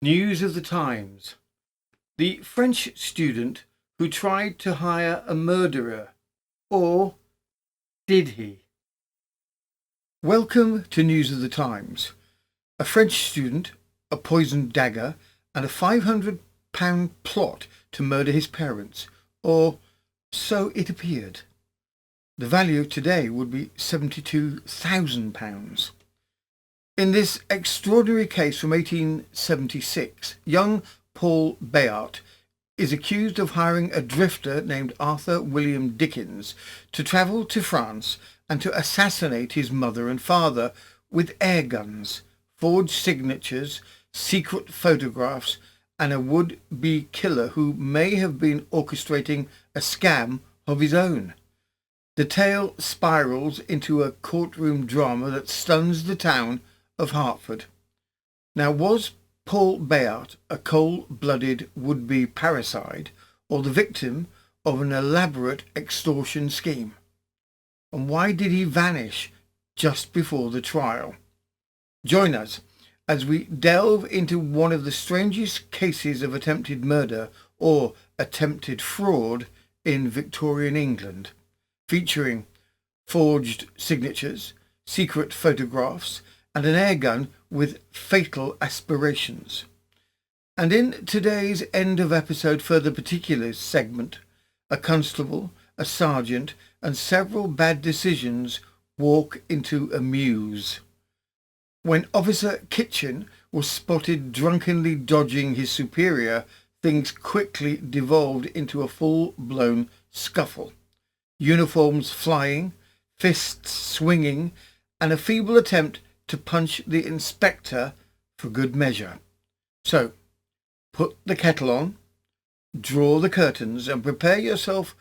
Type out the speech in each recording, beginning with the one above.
News of the Times. The French student who tried to hire a murderer. Or did he? Welcome to News of the Times. A French student, a poisoned dagger, and a £500 plot to murder his parents. Or so it appeared. The value today would be £72,000. In this extraordinary case from 1876, young Paul Bayart is accused of hiring a drifter named Arthur William Dickens to travel to France and to assassinate his mother and father with air guns, forged signatures, secret photographs, and a would-be killer who may have been orchestrating a scam of his own. The tale spirals into a courtroom drama that stuns the town of Hertford. Now, was Paul Bayart a cold-blooded would-be parricide or the victim of an elaborate extortion scheme? And why did he vanish just before the trial? Join us as we delve into one of the strangest cases of attempted murder or attempted fraud in Victorian England, featuring forged signatures, secret photographs, and an airgun with fatal aspirations. And in today's end of episode further particulars segment, a constable, a sergeant, and several bad decisions walk into a mews. When Officer Kitchen was spotted drunkenly dodging his superior, things quickly devolved into a full-blown scuffle. Uniforms flying, fists swinging, and a feeble attempt to punch the inspector for good measure. So, put the kettle on, draw the curtains, and prepare yourself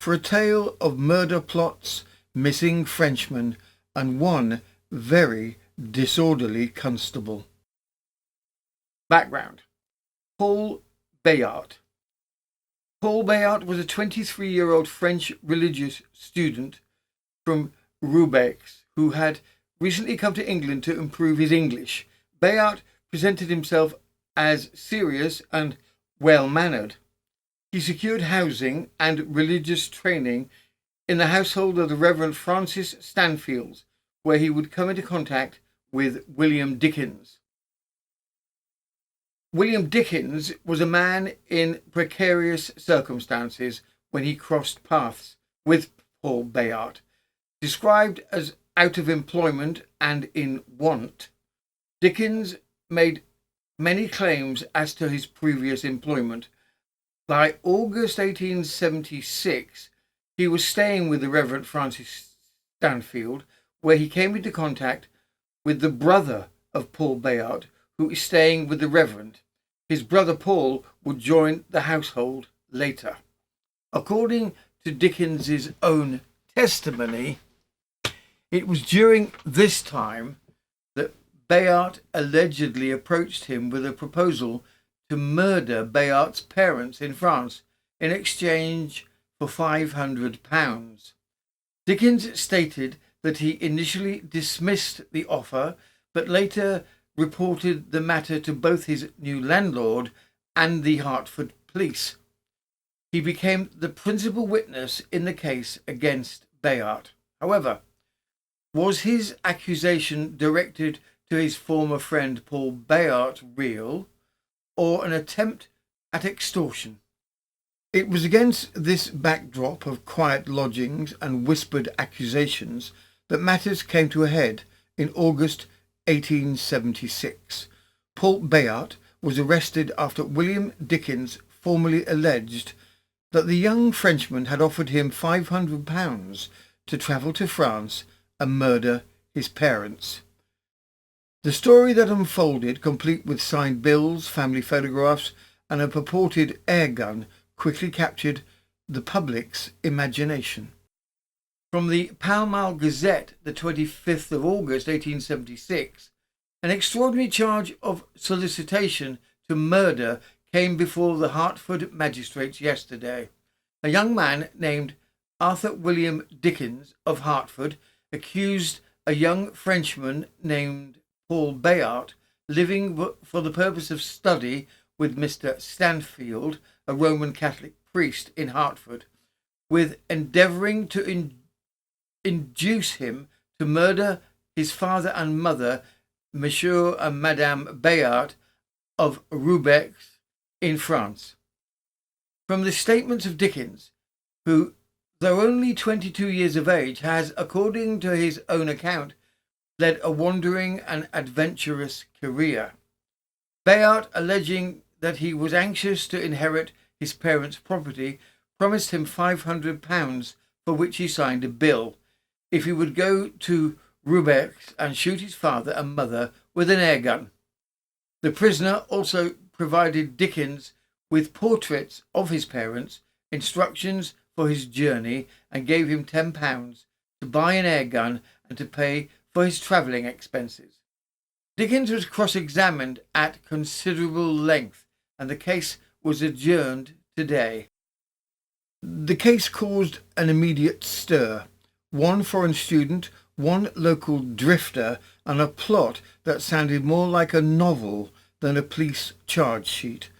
for a tale of murder plots, missing Frenchmen, and one very disorderly constable. Background. Paul Bayart. Paul Bayart was a 23-year-old French religious student from Roubaix who had recently come to England to improve his English. Bayart presented himself as serious and well-mannered. He secured housing and religious training in the household of the Reverend Francis Stanfield, where he would come into contact with William Dickens. William Dickens was a man in precarious circumstances when he crossed paths with Paul Bayart. Described as out of employment and in want, Dickens made many claims as to his previous employment. By August 1876, he was staying with the Reverend Francis Stanfield, where he came into contact with the brother of Paul Bayart, who is staying with the Reverend. His brother Paul would join the household later. According to Dickens's own testimony, it was during this time that Bayart allegedly approached him with a proposal to murder Bayart's parents in France in exchange for £500. Dickens stated that he initially dismissed the offer, but later reported the matter to both his new landlord and the Hertford police. He became the principal witness in the case against Bayart. However, was his accusation directed to his former friend Paul Bayart real, or an attempt at extortion? It was against this backdrop of quiet lodgings and whispered accusations that matters came to a head in August 1876. Paul Bayart was arrested after William Dickens formally alleged that the young Frenchman had offered him £500 to travel to France and murder his parents. The story that unfolded, complete with signed bills, family photographs, and a purported air gun, quickly captured the public's imagination. From the Pall Mall Gazette, the 25th of August 1876, an extraordinary charge of solicitation to murder came before the Hertford magistrates yesterday. A young man named Arthur William Dickens of Hertford accused a young Frenchman named Paul Bayart living for the purpose of study with Mr. Stanfield, a Roman Catholic priest in Hertford, with endeavouring to induce him to murder his father and mother, Monsieur and Madame Bayart of Roubaix in France. From the statements of Dickens, who, though only 22 years of age, has, according to his own account, led a wandering and adventurous career. Bayart, alleging that he was anxious to inherit his parents' property, promised him £500, for which he signed a bill, if he would go to Roubaix and shoot his father and mother with an air gun. The prisoner also provided Dickens with portraits of his parents, instructions for his journey, and gave him £10 to buy an air gun and to pay for his travelling expenses. Dickens was cross-examined at considerable length, and the case was adjourned today. The case caused an immediate stir. One foreign student, one local drifter, and a plot that sounded more like a novel than a police charge sheet.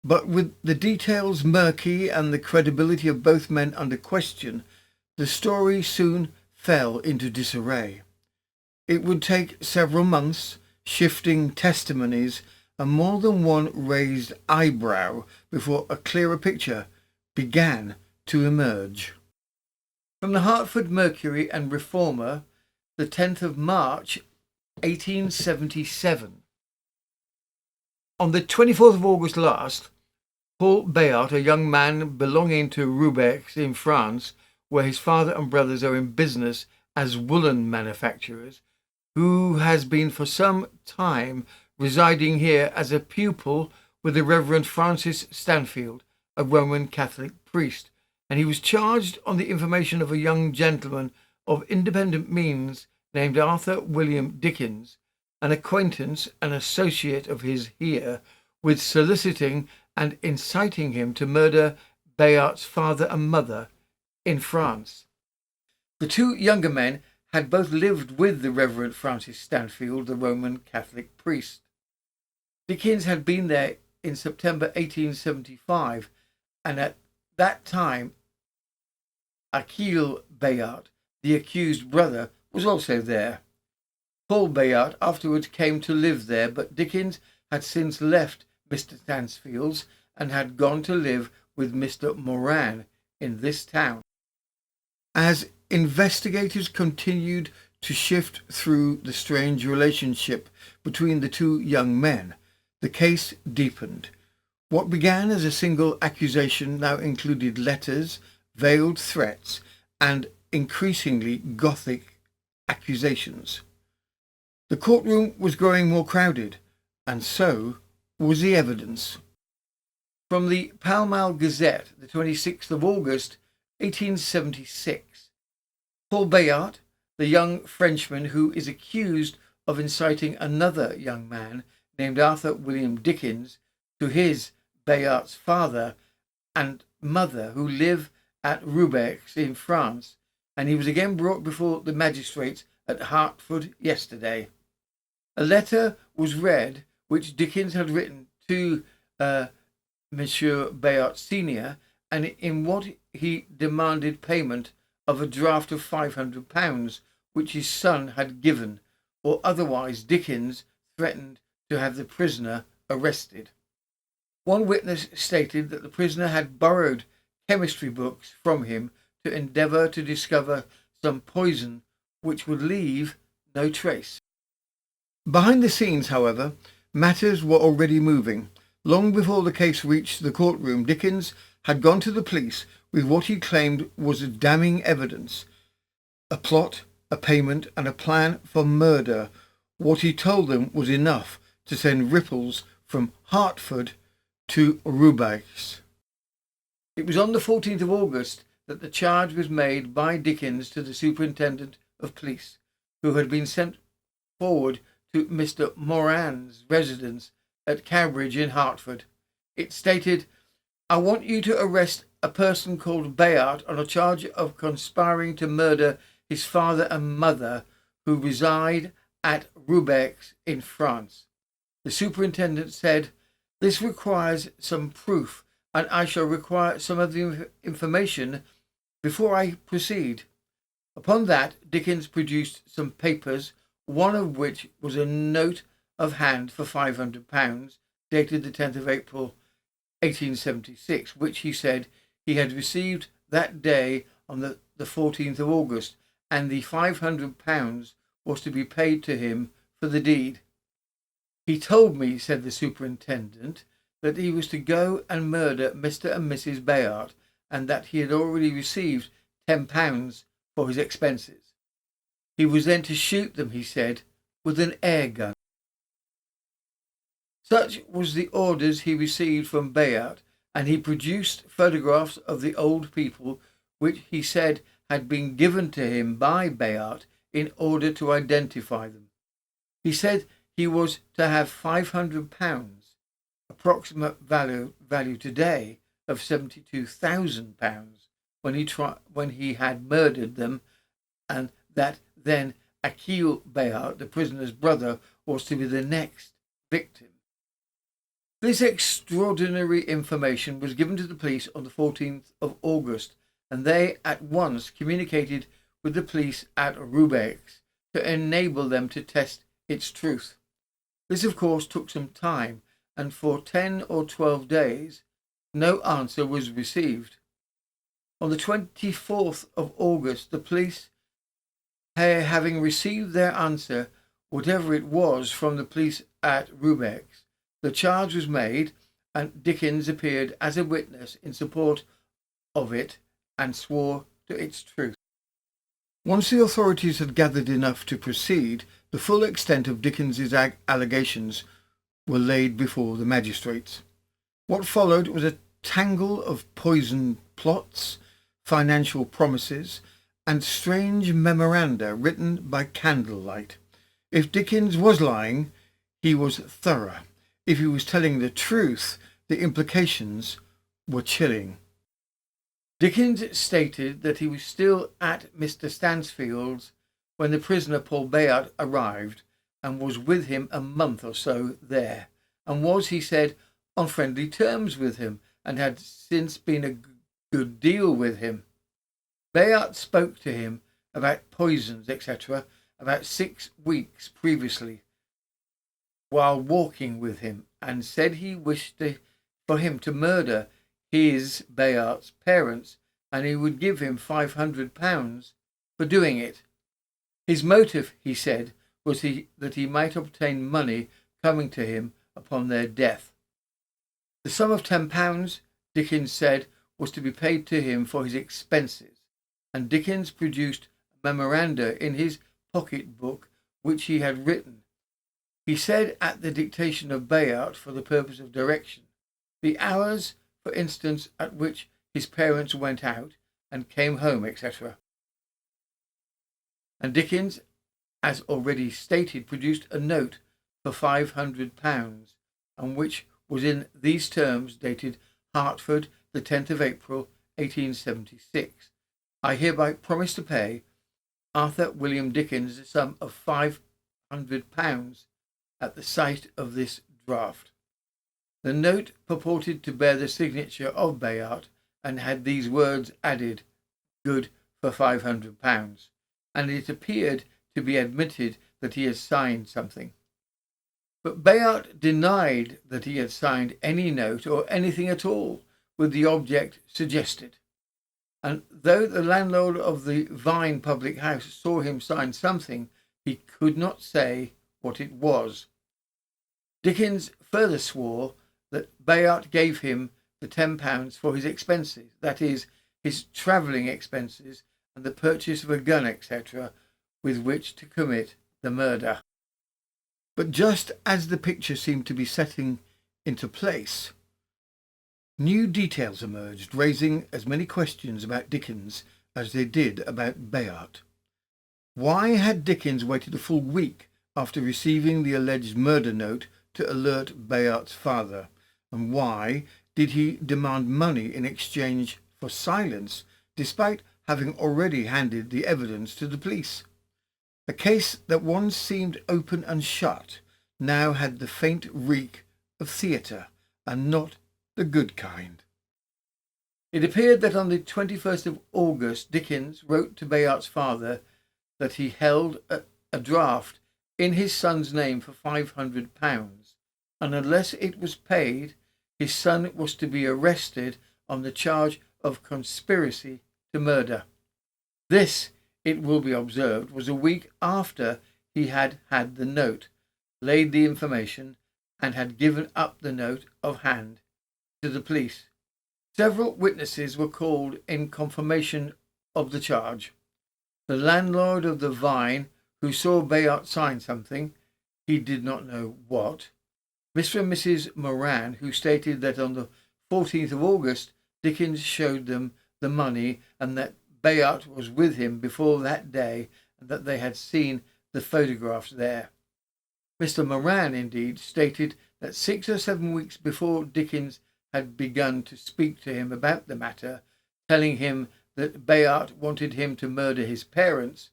But with the details murky and the credibility of both men under question, the story soon fell into disarray. It would take several months, shifting testimonies, and more than one raised eyebrow before a clearer picture began to emerge. From the Hertford Mercury and Reformer, the 10th of March, 1877. On the 24th of August last, Paul Bayart, a young man belonging to Roubaix in France, where his father and brothers are in business as woolen manufacturers, who has been for some time residing here as a pupil with the Reverend Francis Stanfield, a Roman Catholic priest, and he was charged on the information of a young gentleman of independent means named Arthur William Dickens, an acquaintance and associate of his here, with soliciting and inciting him to murder Bayart's father and mother in France. The two younger men had both lived with the Reverend Francis Stanfield, the Roman Catholic priest. Dickens had been there in September 1875, and at that time Achille Bayart, the accused brother, was also there. Paul Bayart afterwards came to live there, but Dickens had since left Mr. Stansfield's and had gone to live with Mr. Moran in this town. As investigators continued to shift through the strange relationship between the two young men, the case deepened. What began as a single accusation now included letters, veiled threats, and increasingly Gothic accusations. The courtroom was growing more crowded, and so was the evidence. From the Pall Mall Gazette, the 26th of August, 1876. Paul Bayart, the young Frenchman who is accused of inciting another young man named Arthur William Dickens to his, Bayart's, father and mother who live at Roubaix in France, and he was again brought before the magistrates at Hertford yesterday. A letter was read which Dickens had written to Monsieur Bayart Senior, and in what he demanded payment of a draft of £500 which his son had given, or otherwise Dickens threatened to have the prisoner arrested. One witness stated that the prisoner had borrowed chemistry books from him to endeavour to discover some poison which would leave no trace. Behind the scenes, however, matters were already moving. Long before the case reached the courtroom, Dickens had gone to the police with what he claimed was damning evidence: a plot, a payment, and a plan for murder. What he told them was enough to send ripples from Hertford to Roubaix. It was on the 14th of August that the charge was made by Dickens to the Superintendent of Police, who had been sent forward to Mr. Moran's residence at Cambridge in Hertford. It stated, "I want you to arrest a person called Bayart on a charge of conspiring to murder his father and mother who reside at Roubaix in France." The superintendent said, "This requires some proof, and I shall require some of the information before I proceed." Upon that, Dickens produced some papers, one of which was a note of hand for £500, dated the 10th of April 1876, which he said he had received that day on the 14th of August, and the £500 was to be paid to him for the deed. "He told me," said the superintendent, "that he was to go and murder Mr. and Mrs. Bayart, and that he had already received £10 for his expenses. He was then to shoot them, he said, with an air gun." Such was the orders he received from Bayart, and he produced photographs of the old people, which he said had been given to him by Bayart in order to identify them. He said he was to have £500, approximate value today of £72,000, when he had murdered them, and that then Achille Bayart, the prisoner's brother, was to be the next victim. This extraordinary information was given to the police on the 14th of August, and they at once communicated with the police at Roubaix to enable them to test its truth. This, of course, took some time, and for 10 or 12 days no answer was received. On the 24th of August, the police, having received their answer, whatever it was, from the police at Roubaix, the charge was made, and Dickens appeared as a witness in support of it and swore to its truth. Once the authorities had gathered enough to proceed, the full extent of Dickens's allegations were laid before the magistrates. What followed was a tangle of poisoned plots, financial promises, and strange memoranda written by candlelight. If Dickens was lying, he was thorough. If he was telling the truth, the implications were chilling. Dickens stated that he was still at Mr. Stansfield's when the prisoner Paul Bayart arrived, and was with him a month or so there, and was, he said, on friendly terms with him, and had since been a good deal with him. Bayart spoke to him about poisons, etc., about 6 weeks previously, while walking with him, and said he wished for him to murder his, Bayart's, parents, and he would give him £500 for doing it. His motive, he said, was that he might obtain money coming to him upon their death. The sum of £10, Dickens said, was to be paid to him for his expenses, and Dickens produced a memoranda in his pocket book which he had written. He said at the dictation of Bayart for the purpose of direction, the hours, for instance, at which his parents went out and came home, etc. And Dickens, as already stated, produced a note for £500, and which was in these terms, dated Hertford, the 10th of April, 1876. "I hereby promise to pay Arthur William Dickens the sum of £500 at the sight of this draft." The note purported to bear the signature of Bayart, and had these words added, "Good for £500," and it appeared to be admitted that he had signed something. But Bayart denied that he had signed any note or anything at all with the object suggested, and though the landlord of the Vine public house saw him sign something, he could not say what it was. Dickens further swore that Bayart gave him the £10 for his expenses, that is, his travelling expenses and the purchase of a gun, etc., with which to commit the murder. But just as the picture seemed to be setting into place, new details emerged, raising as many questions about Dickens as they did about Bayart. Why had Dickens waited a full week after receiving the alleged murder note to alert Bayart's father? And why did he demand money in exchange for silence, despite having already handed the evidence to the police? A case that once seemed open and shut now had the faint reek of theatre, and not the good kind. It appeared that on the 21st of August Dickens wrote to Bayart's father that he held a draft in his son's name for £500, and unless it was paid, his son was to be arrested on the charge of conspiracy to murder. This, it will be observed, was a week after he had had the note, laid the information, and had given up the note of hand to the police. Several witnesses were called in confirmation of the charge. The landlord of the Vine, who saw Bayart sign something, he did not know what. Mr. and Mrs. Moran, who stated that on the 14th of August Dickens showed them the money and that Bayart was with him before that day and that they had seen the photographs there. Mr. Moran, indeed, stated that 6 or 7 weeks before Dickens had begun to speak to him about the matter, telling him that Bayart wanted him to murder his parents,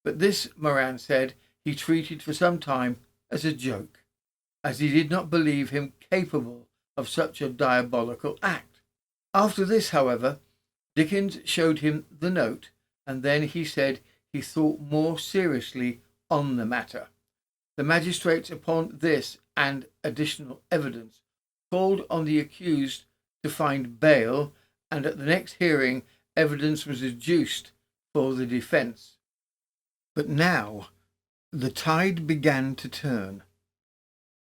but this, Moran said, he treated for some time as a joke, as he did not believe him capable of such a diabolical act. After this, however, Dickens showed him the note, and then he said he thought more seriously on the matter. The magistrates, upon this and additional evidence, called on the accused to find bail, and at the next hearing evidence was adduced for the defence. But now the tide began to turn.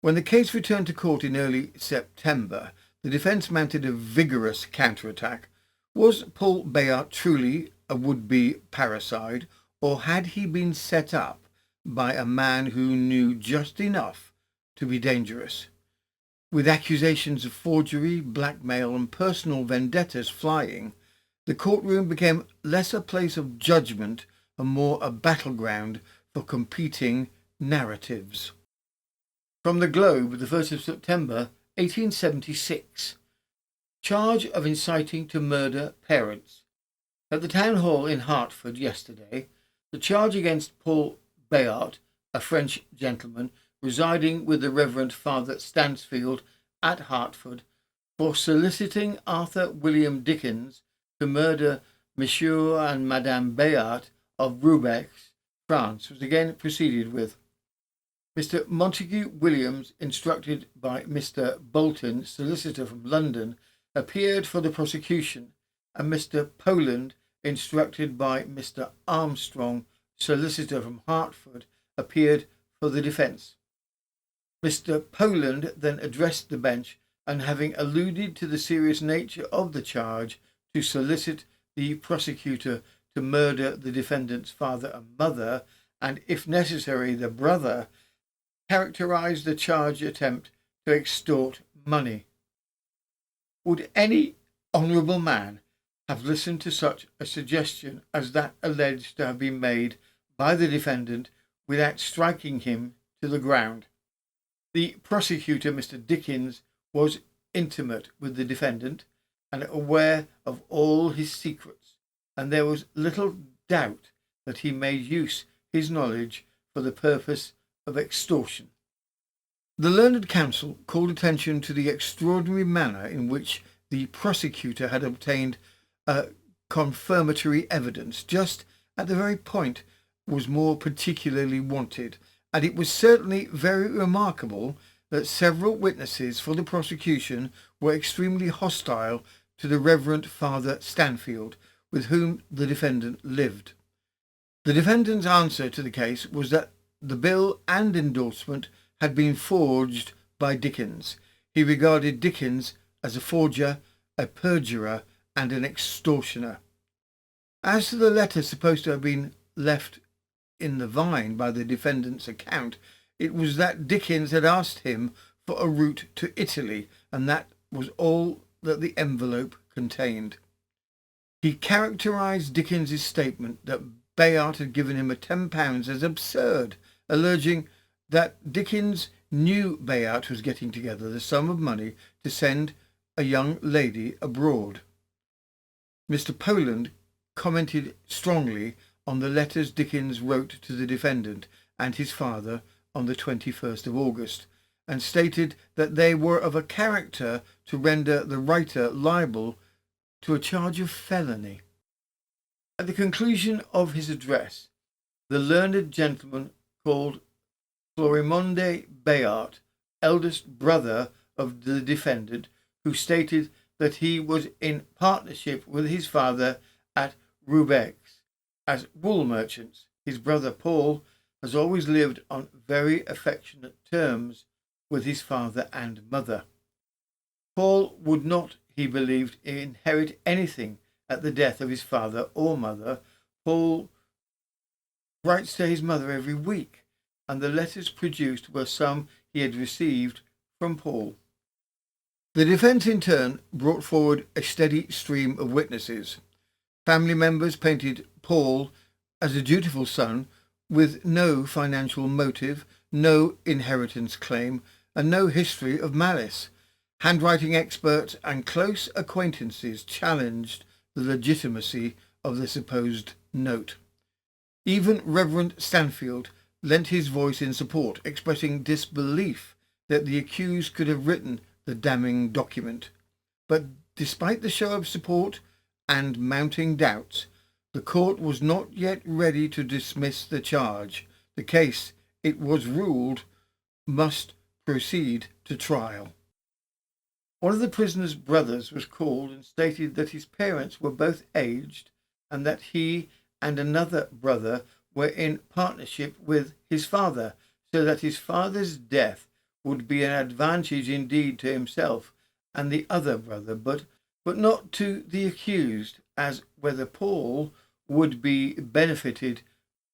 When the case returned to court in early September, the defence mounted a vigorous counterattack. Was Paul Bayart truly a would-be parricide, or had he been set up by a man who knew just enough to be dangerous? With accusations of forgery, blackmail and personal vendettas flying, the courtroom became less a place of judgment and more a battleground for competing narratives. From the Globe, the 1st of September, 1876. Charge of inciting to murder parents. At the town hall in Hertford yesterday, the charge against Paul Bayart, a French gentleman residing with the Reverend Father Stansfield at Hertford, for soliciting Arthur William Dickens to murder Monsieur and Madame Bayart of Roubaix, France, was again proceeded with. Mr. Montague Williams, instructed by Mr. Bolton, solicitor from London, appeared for the prosecution, and Mr. Poland, instructed by Mr. Armstrong, solicitor from Hertford, appeared for the defence. Mr. Poland then addressed the bench, and having alluded to the serious nature of the charge, to solicit the prosecutor to murder the defendant's father and mother, and if necessary the brother, characterised the charge attempt to extort money. Would any honourable man have listened to such a suggestion as that alleged to have been made by the defendant without striking him to the ground? The prosecutor, Mr. Dickens, was intimate with the defendant and aware of all his secrets, and there was little doubt that he made use his knowledge for the purpose of extortion. The learned counsel called attention to the extraordinary manner in which the prosecutor had obtained confirmatory evidence just at the very point was more particularly wanted, and it was certainly very remarkable that several witnesses for the prosecution were extremely hostile to the Reverend Father Stanfield, with whom the defendant lived. The defendant's answer to the case was that the bill and endorsement had been forged by Dickens. He regarded Dickens as a forger, a perjurer, and an extortioner. As to the letter supposed to have been left in the Vine by the defendant's account, it was that Dickens had asked him for a route to Italy, and that was all that the envelope contained. He characterised Dickens's statement that Bayart had given him £10 as absurd, alleging that Dickens knew Bayart was getting together the sum of money to send a young lady abroad. Mr. Poland commented strongly on the letters Dickens wrote to the defendant and his father on the 21st of August, and stated that they were of a character to render the writer liable to a charge of felony. At the conclusion of his address, the learned gentleman called Florimond Bayart, eldest brother of the defendant, who stated that he was in partnership with his father at Roubaix as wool merchants. His brother Paul has always lived on very affectionate terms with his father and mother. Paul would not, he believed, inherit anything at the death of his father or mother. Paul writes to his mother every week, and the letters produced were some he had received from Paul. The defence in turn brought forward a steady stream of witnesses. Family members painted Paul as a dutiful son with no financial motive, no inheritance claim, and no history of malice. Handwriting experts and close acquaintances challenged the legitimacy of the supposed note. Even Reverend Stanfield lent his voice in support, expressing disbelief that the accused could have written the damning document. But despite the show of support and mounting doubts, the court was not yet ready to dismiss the charge. The case, it was ruled, must proceed to trial. One of the prisoner's brothers was called and stated that his parents were both aged and that he and another brother were in partnership with his father, so that his father's death would be an advantage indeed to himself and the other brother, but not to the accused, as whether Paul would be benefited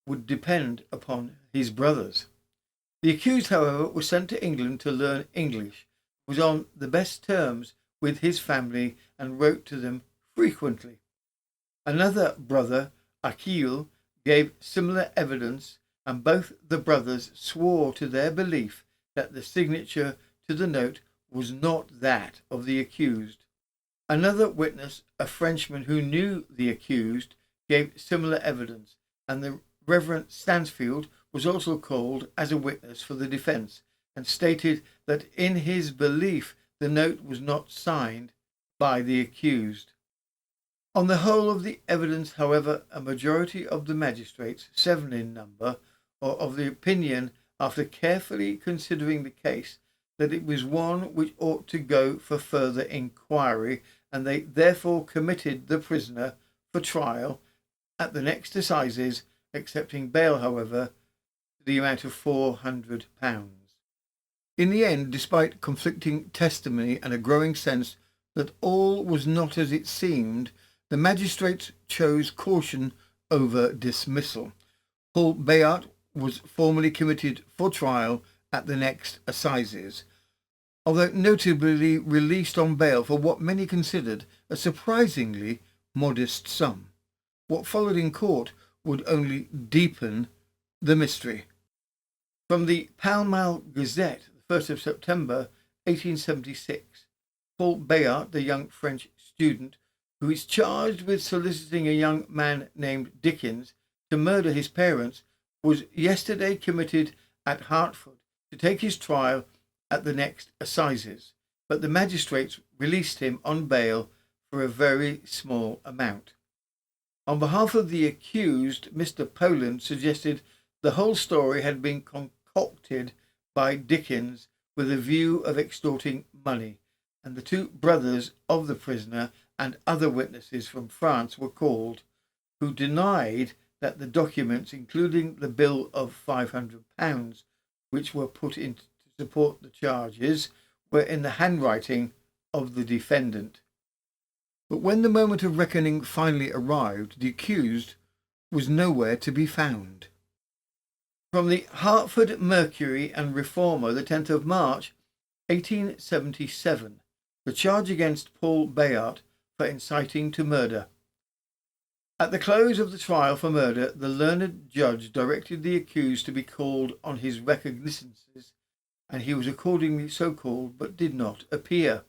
would depend upon his brothers. The accused, however, was sent to England to learn English, was on the best terms with his family, and wrote to them frequently. Another brother, Achille, gave similar evidence, and both the brothers swore to their belief that the signature to the note was not that of the accused. Another witness, a Frenchman who knew the accused, gave similar evidence, and the Reverend Stansfield was also called as a witness for the defence, and stated that in his belief the note was not signed by the accused. On the whole of the evidence, however, a majority of the magistrates, 7 in number, are of the opinion, after carefully considering the case, that it was one which ought to go for further inquiry, and they therefore committed the prisoner for trial at the next assizes, accepting bail, however, to the amount of £400. In the end, despite conflicting testimony and a growing sense that all was not as it seemed, the magistrates chose caution over dismissal. Paul Bayart was formally committed for trial at the next assizes, although notably released on bail for what many considered a surprisingly modest sum. What followed in court would only deepen the mystery. From the Pall Mall Gazette, the 1st of September 1876, Paul Bayart, the young French student who is charged with soliciting a young man named Dickens to murder his parents, was yesterday committed at Hertford to take his trial at the next assizes, but the magistrates released him on bail for a very small amount. On behalf of the accused, Mr. Poland suggested the whole story had been concocted by Dickens with a view of extorting money, and the 2 brothers of the prisoner and other witnesses from France were called, who denied that the documents, including the bill of £500, which were put in to support the charges, were in the handwriting of the defendant. But when the moment of reckoning finally arrived, the accused was nowhere to be found. From the Hertford Mercury and Reformer, the 10th of March, 1877, the charge against Paul Bayart for inciting to murder. At the close of the trial for murder, the learned judge directed the accused to be called on his recognizances, and he was accordingly so called, but did not appear.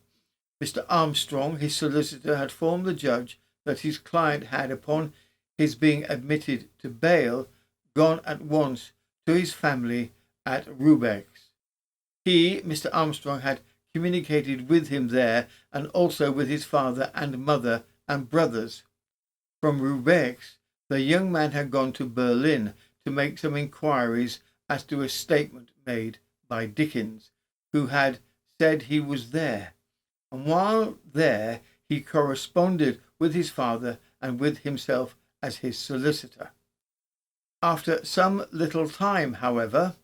Mr. Armstrong, his solicitor, had informed the judge that his client had, upon his being admitted to bail, gone at once to his family at Roubaix. He, Mr. Armstrong, had communicated with him there and also with his father and mother and brothers. From Roubaix, the young man had gone to Berlin to make some inquiries as to a statement made by Dickens, who had said he was there, and while there he corresponded with his father and with himself as his solicitor. After some little time, however,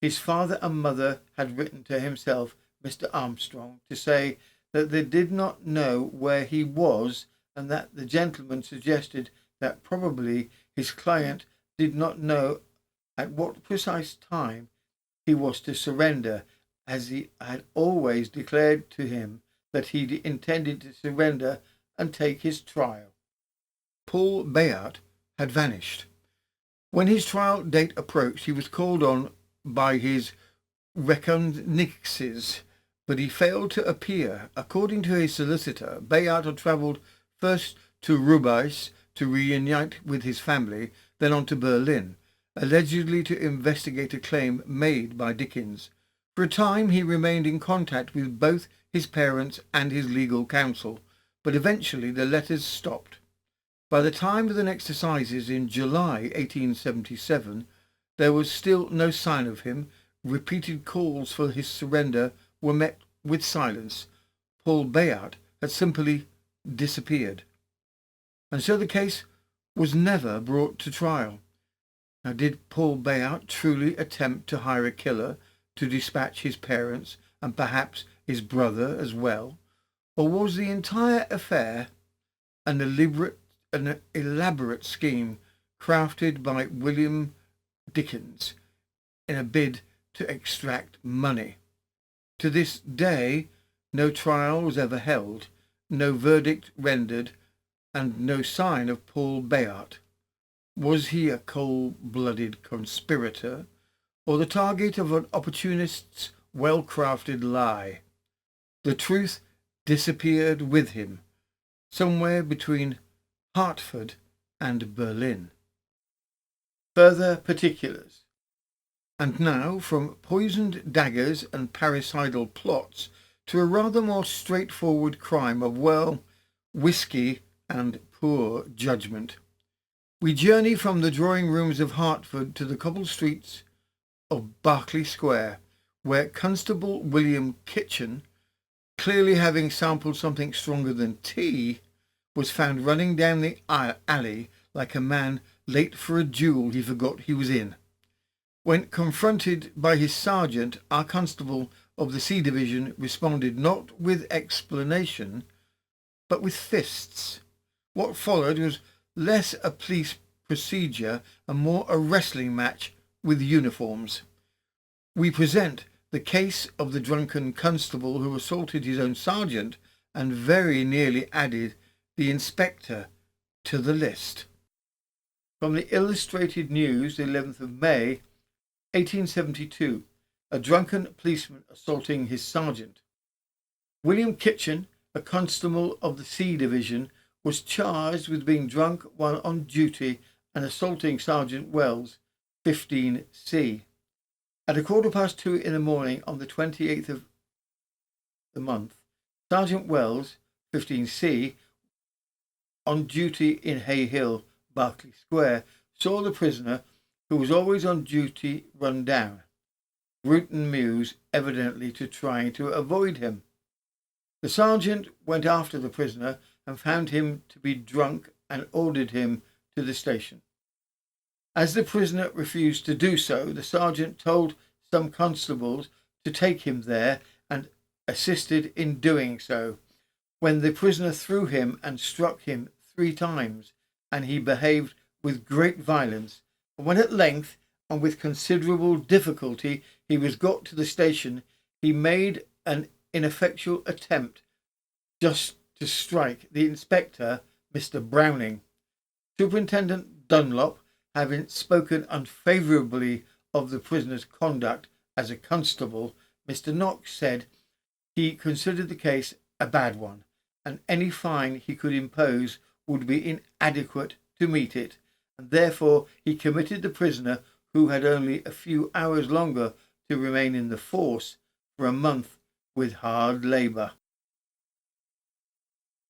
his father and mother had written to himself, Mr. Armstrong, to say that they did not know where he was, and that the gentleman suggested that probably his client did not know at what precise time he was to surrender, as he had always declared to him that he intended to surrender and take his trial. Paul Bayart had vanished. When his trial date approached, he was called on by his reconnaissances, but he failed to appear. According to his solicitor, Bayart had travelled first to Roubaix to reunite with his family, then on to Berlin, allegedly to investigate a claim made by Dickens. For a time he remained in contact with both his parents and his legal counsel, but eventually the letters stopped. By the time of the next assizes in July 1877, there was still no sign of him. Repeated calls for his surrender were met with silence. Paul Bayart had simply disappeared. And so the case was never brought to trial. Now, did Paul Bayart truly attempt to hire a killer to dispatch his parents and perhaps his brother as well? Or was the entire affair an elaborate scheme crafted by William Dickens in a bid to extract money? To this day, no trial was ever held, no verdict rendered, and no sign of Paul Bayart. Was he a cold-blooded conspirator, or the target of an opportunist's well-crafted lie? The truth disappeared with him, somewhere between Hertford and Berlin. Further particulars. And now, from poisoned daggers and parricidal plots to a rather more straightforward crime of, whiskey and poor judgment. We journey from the drawing rooms of Hertford to the cobbled streets of Berkeley Square, where Constable William Kitchen, clearly having sampled something stronger than tea, was found running down the alley like a man late for a duel he forgot he was in. When confronted by his sergeant, our constable of the C Division responded not with explanation, but with fists. What followed was less a police procedure and more a wrestling match with uniforms. We present the case of the drunken constable who assaulted his own sergeant and very nearly added the inspector to the list. From the Illustrated News, the 11th of May, 1872, a drunken policeman assaulting his sergeant. William Kitchen, a constable of the C Division, was charged with being drunk while on duty and assaulting Sergeant Wells, 15C. At 2:15 in the morning on the 28th of the month, Sergeant Wells, 15C, on duty in Hay Hill, Berkeley Square, saw the prisoner, who was always on duty, run down. Bruton Mews evidently trying to avoid him. The sergeant went after the prisoner and found him to be drunk and ordered him to the station. As the prisoner refused to do so, the sergeant told some constables to take him there and assisted in doing so, when the prisoner threw him and struck him 3 times, and he behaved with great violence. And when at length, and with considerable difficulty, he was got to the station, he made an ineffectual attempt just to strike the inspector, Mr. Browning. Superintendent Dunlop, having spoken unfavourably of the prisoner's conduct as a constable, Mr. Knox said he considered the case a bad one, and any fine he could impose would be inadequate to meet it, and therefore he committed the prisoner, who had only a few hours longer to remain in the force for a month with hard labour.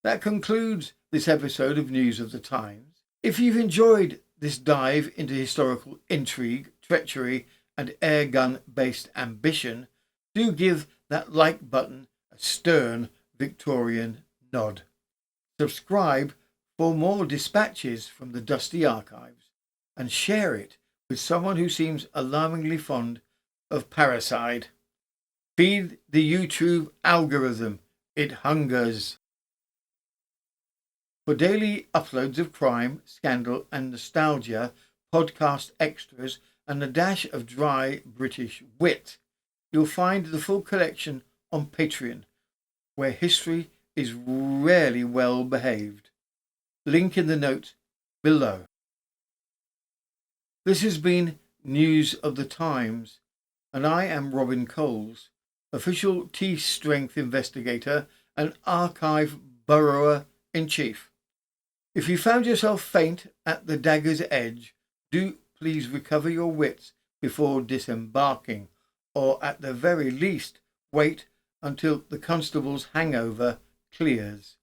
That concludes this episode of News of the Times. If you've enjoyed this dive into historical intrigue, treachery and airgun-based ambition, do give that like button a stern Victorian nod. Subscribe for more dispatches from the dusty archives, and share it with someone who seems alarmingly fond of parricide. Feed the YouTube algorithm. It hungers. For daily uploads of crime, scandal and nostalgia, podcast extras and a dash of dry British wit, you'll find the full collection on Patreon, where history is rarely well behaved. Link in the note below. This has been News of the Times, and I am Robin Coles, official T-Strength investigator and archive burrower-in-chief. If you found yourself faint at the dagger's edge, do please recover your wits before disembarking, or at the very least wait until the constable's hangover clears.